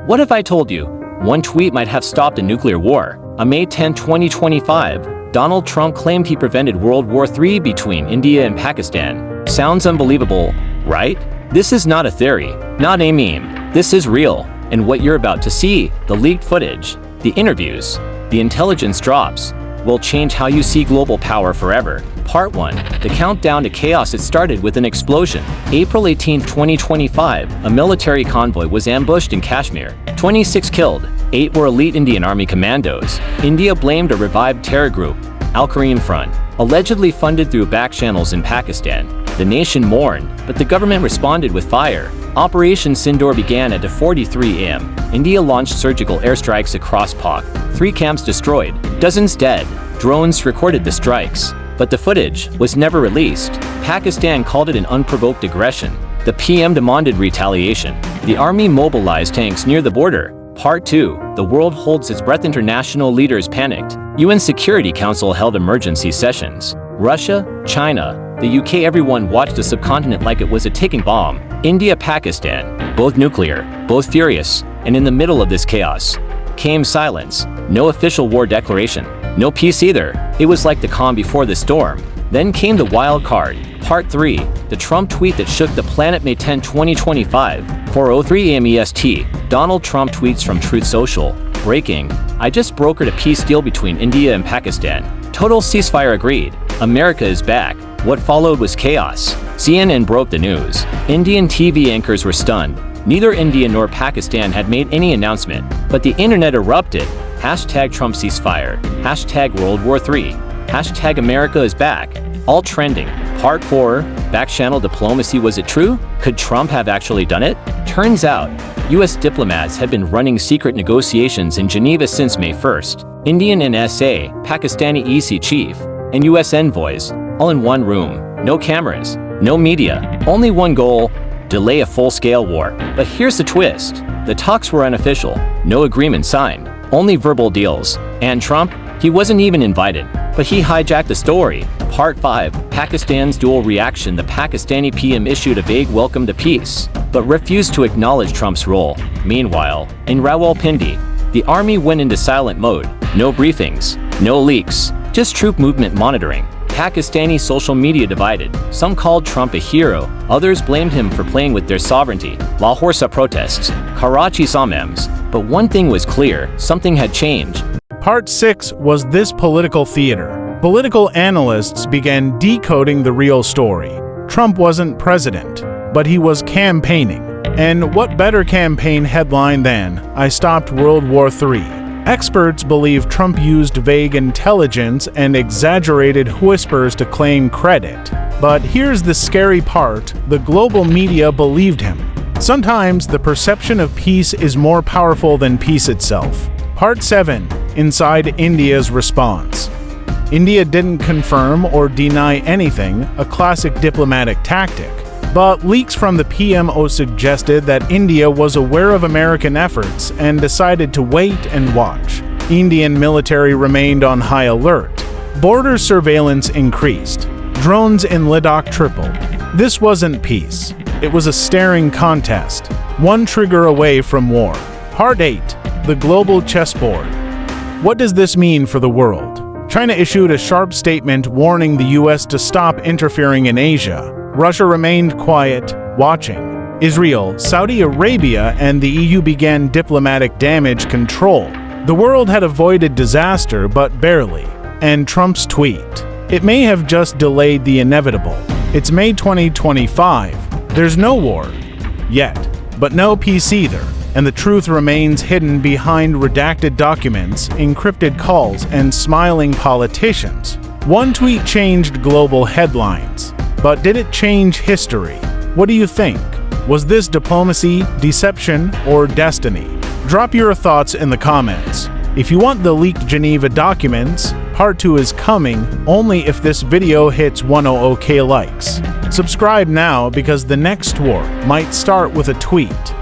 What if I told you one tweet might have stopped a nuclear war? On May 10, 2025, Donald Trump claimed he prevented World War III between India and Pakistan. Sounds unbelievable, right? This is not a theory, not a meme. This is real. And what you're about to see, the leaked footage, the interviews, the intelligence drops, will change how you see global power forever. Part 1. The countdown to chaos. It started with an explosion. April 18, 2025, a military convoy was ambushed in Kashmir. 26 killed. 8 were elite Indian Army commandos. India blamed a revived terror group, Al-Qaeda Front, allegedly funded through back channels in Pakistan. The nation mourned, but the government responded with fire. Operation Sindoor began at 4:43 a.m. India launched surgical airstrikes across Pak. 3 camps destroyed, dozens dead. Drones recorded the strikes, but the footage was never released. Pakistan called it an unprovoked aggression. The PM demanded retaliation. The army mobilized tanks near the border. Part 2. The world holds its breath. International leaders panicked. UN Security Council held emergency sessions. Russia, China, the UK, everyone watched the subcontinent like it was a ticking bomb. India, Pakistan, both nuclear, both furious, and in the middle of this chaos came silence. No official war declaration, no peace either. It was like the calm before the storm. Then came the wild card. Part 3. The Trump tweet that shook the planet. May 10, 2025, 4:03 a.m. EST. Donald Trump tweets from Truth Social. Breaking. I just brokered a peace deal between India and Pakistan. Total ceasefire agreed. America is back. What followed was chaos. CNN broke the news. Indian TV anchors were stunned. Neither India nor Pakistan had made any announcement, but the internet erupted. Hashtag Trump ceasefire. Hashtag World War III. Hashtag America is back. All trending. Part 4. Back-channel diplomacy. Was it true? Could Trump have actually done it? Turns out, US diplomats had been running secret negotiations in Geneva since May 1st. Indian NSA, Pakistani EC chief, and US envoys, all in one room. No cameras, no media, only one goal: delay a full-scale war. But here's the twist. The talks were unofficial, no agreement signed, only verbal deals. And Trump? He wasn't even invited, but he hijacked the story. Part 5. Pakistan's dual reaction. The Pakistani PM issued a vague welcome to peace, but refused to acknowledge Trump's role. Meanwhile, in Rawalpindi, the army went into silent mode. No briefings, no leaks, just troop movement monitoring. Pakistani social media divided. Some called Trump a hero, others blamed him for playing with their sovereignty. Lahore saw protests, Karachi saw memes. But one thing was clear, something had changed. Part 6 was this political theater. Political analysts began decoding the real story. Trump wasn't president, but he was campaigning. And what better campaign headline than, "I stopped World War III." Experts believe Trump used vague intelligence and exaggerated whispers to claim credit. But here's the scary part: the global media believed him. Sometimes the perception of peace is more powerful than peace itself. Part 7. Inside India's response. India didn't confirm or deny anything, a classic diplomatic tactic. But leaks from the PMO suggested that India was aware of American efforts and decided to wait and watch. Indian military remained on high alert. Border surveillance increased. Drones in Ladakh tripled. This wasn't peace. It was a staring contest, one trigger away from war. Part 8. The global chessboard. What does this mean for the world? China issued a sharp statement warning the US to stop interfering in Asia. Russia remained quiet, watching. Israel, Saudi Arabia, and the EU began diplomatic damage control. The world had avoided disaster, but barely. And Trump's tweet. It may have just delayed the inevitable. It's May 2025. There's no war. Yet. But no peace either. And the truth remains hidden behind redacted documents, encrypted calls, and smiling politicians. One tweet changed global headlines. But did it change history? What do you think? Was this diplomacy, deception, or destiny? Drop your thoughts in the comments. If you want the leaked Geneva documents, Part 2 is coming only if this video hits 100k likes. Subscribe now because the next war might start with a tweet.